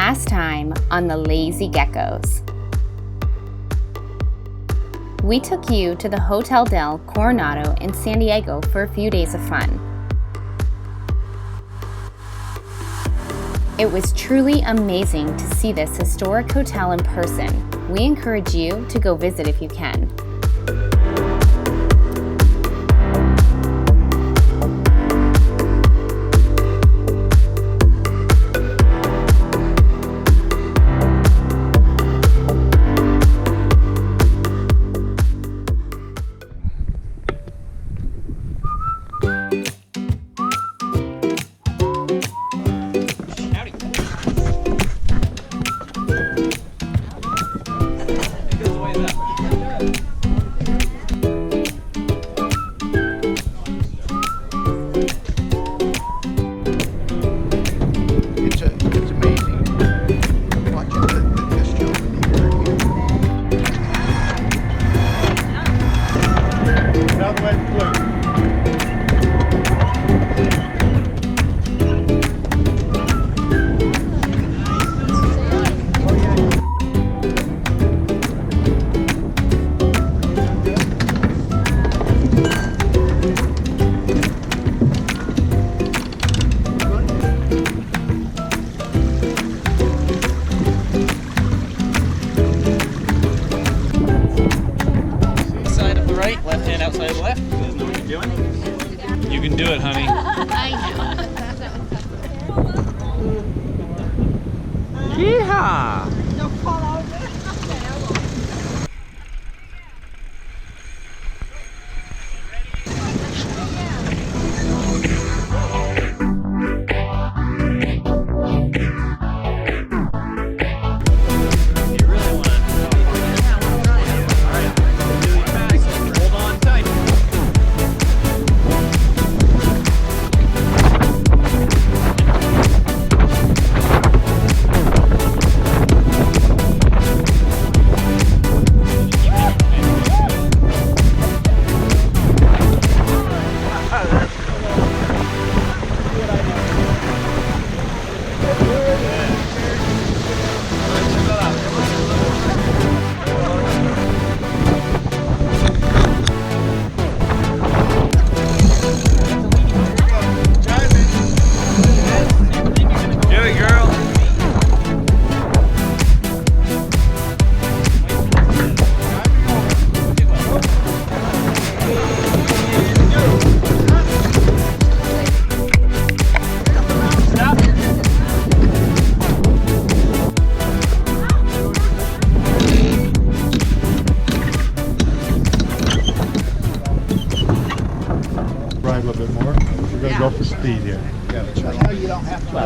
last time on the Lazy Geckos. We took you to the Hotel del Coronado in San Diego for a few days of fun. It was truly amazing to see this historic hotel in person. We encourage you to go visit if you can. Left hand outside of the left. You guys know what you're doing? You can do it, honey. I know. Yeehaw! A little bit more. We're going to go for speed here. No, you don't have to.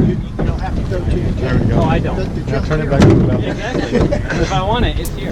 You don't have to go to it. There we go. Oh, I don't. Now turn it back to the level. Exactly. If I want it, it's here.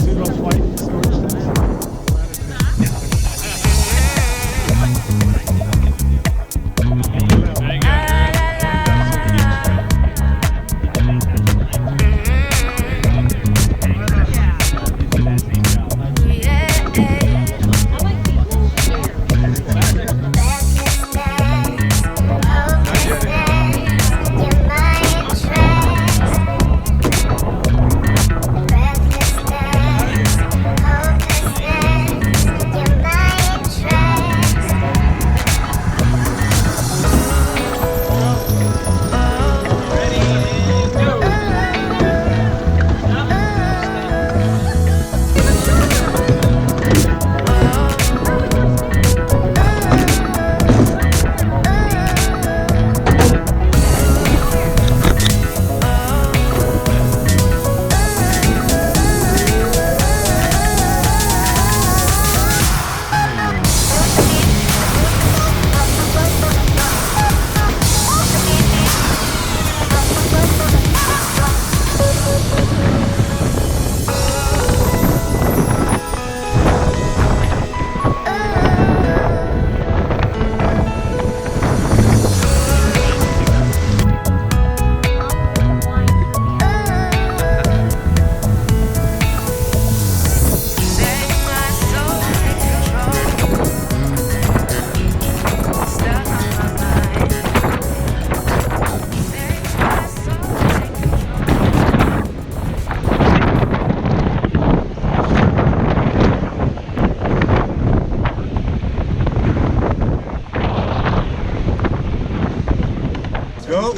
Go.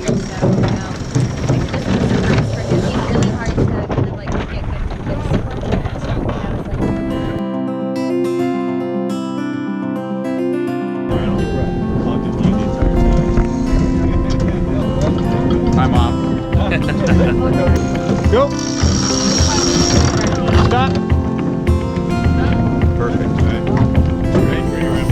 Hi, Mom. Go. Stop. Perfect. Great, great rim.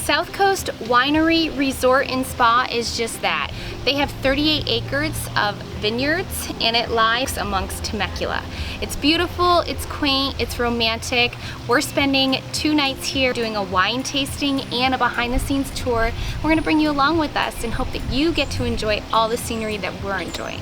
South Coast Winery Resort and Spa is just that. They have 38 acres of vineyards and it lies amongst Temecula. It's beautiful, it's quaint, it's romantic. We're spending 2 nights here doing a wine tasting and a behind the scenes tour. We're gonna bring you along with us and hope that you get to enjoy all the scenery that we're enjoying.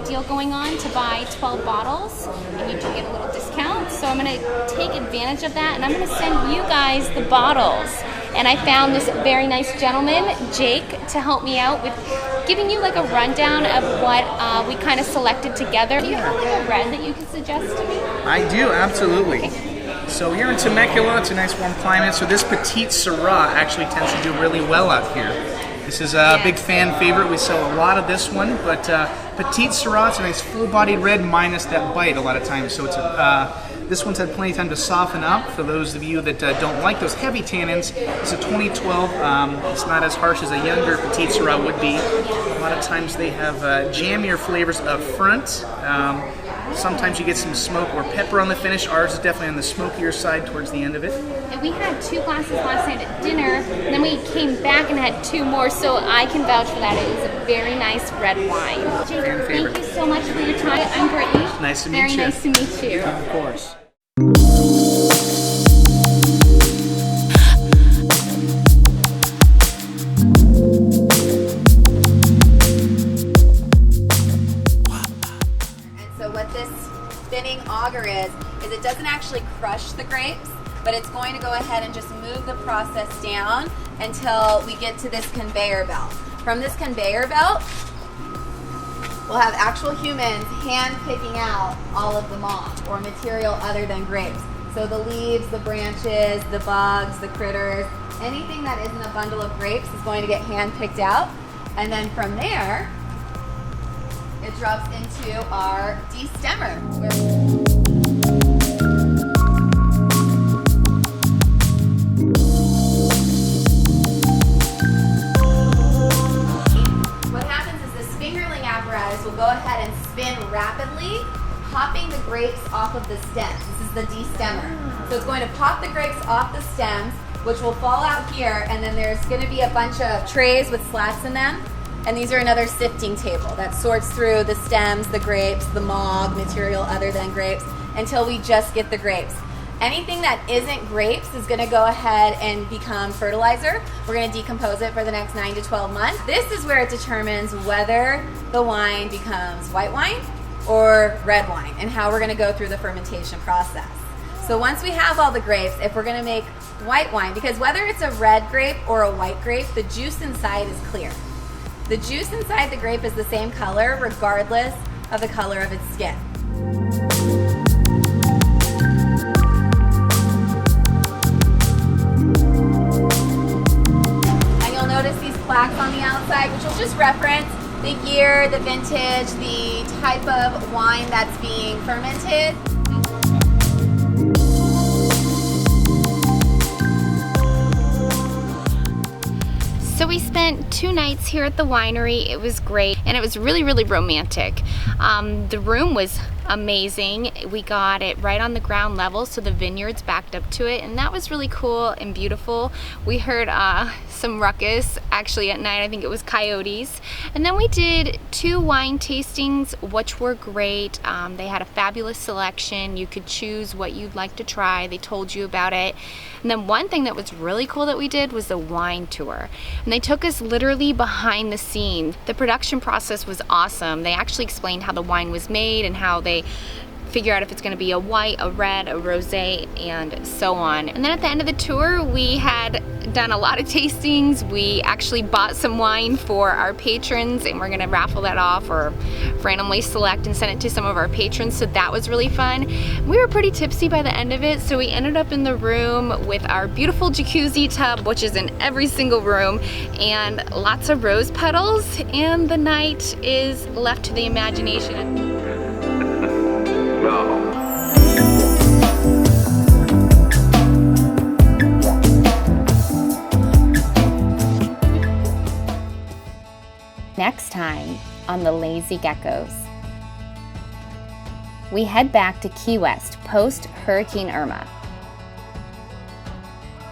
Deal going on to buy 12 bottles and you do get a little discount, so I'm going to take advantage of that and I'm going to send you guys the bottles. And I found this very nice gentleman, Jake, to help me out with giving you like a rundown of what we kind of selected together. Do you have like a red that you can suggest to me? I do, absolutely. Okay. So here in Temecula, it's a nice warm climate, so this Petite Syrah actually tends to do really well out here. This is a big fan favorite. We sell a lot of this one, but Petite Syrah, it's a nice full-bodied red minus that bite a lot of times. So it's this one's had plenty of time to soften up. For those of you that don't like those heavy tannins, it's a 2012. It's not as harsh as a younger Petite Syrah would be. A lot of times they have jammier flavors up front. Sometimes you get some smoke or pepper on the finish. Ours is definitely on the smokier side towards the end of it. And we had 2 glasses last night at dinner, and then we came back and had 2 more, so I can vouch for that. It was a very nice red wine. Jake, thank you so much for your time. I'm Brittany. Nice to meet very you. Very nice to meet you. Of course. Spinning auger is it doesn't actually crush the grapes, but it's going to go ahead and just move the process down until we get to this conveyor belt. From this conveyor belt, we'll have actual humans hand picking out all of the moss or material other than grapes. So the leaves, the branches, the bugs, the critters, anything that isn't a bundle of grapes is going to get hand picked out. And then from there, it drops into our destemmer. What happens is this fingerling apparatus will go ahead and spin rapidly, popping the grapes off of the stems. This is the destemmer. So it's going to pop the grapes off the stems, which will fall out here, and then there's going to be a bunch of trays with slats in them. And these are another sifting table that sorts through the stems, the grapes, the mog, material other than grapes, until we just get the grapes. Anything that isn't grapes is gonna go ahead and become fertilizer. We're gonna decompose it for the next 9 to 12 months. This is where it determines whether the wine becomes white wine or red wine and how we're gonna go through the fermentation process. So once we have all the grapes, if we're gonna make white wine, because whether it's a red grape or a white grape, the juice inside is clear. The juice inside the grape is the same color regardless of the color of its skin. And you'll notice these plaques on the outside, which will just reference the year, the vintage, the type of wine that's being fermented. So we spent 2 nights here at the winery. It was great, and it was really, really romantic. The room was amazing. We got it right on the ground level, so the vineyards backed up to it, and that was really cool and beautiful. We heard some ruckus actually at night. I think it was coyotes. And then we did 2 wine tastings, which were great. They had a fabulous selection. You could choose what you'd like to try. They told you about it. And then one thing that was really cool that we did was the wine tour. And they took us literally behind the scenes. The production process was awesome. They actually explained how the wine was made and how they figure out if it's going to be a white, a red, a rosé, and so on. And then at the end of the tour, we had done a lot of tastings. We actually bought some wine for our patrons, and we're going to raffle that off or randomly select and send it to some of our patrons, so that was really fun. We were pretty tipsy by the end of it, so we ended up in the room with our beautiful jacuzzi tub, which is in every single room, and lots of rose petals, and the night is left to the imagination. Next time on the Lazy Geckos, we head back to Key West post Hurricane Irma.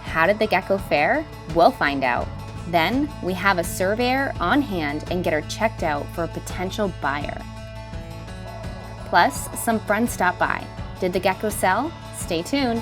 How did the gecko fare? We'll find out. Then we have a surveyor on hand and get her checked out for a potential buyer. Plus, some friends stop by. Did the gecko sell? Stay tuned.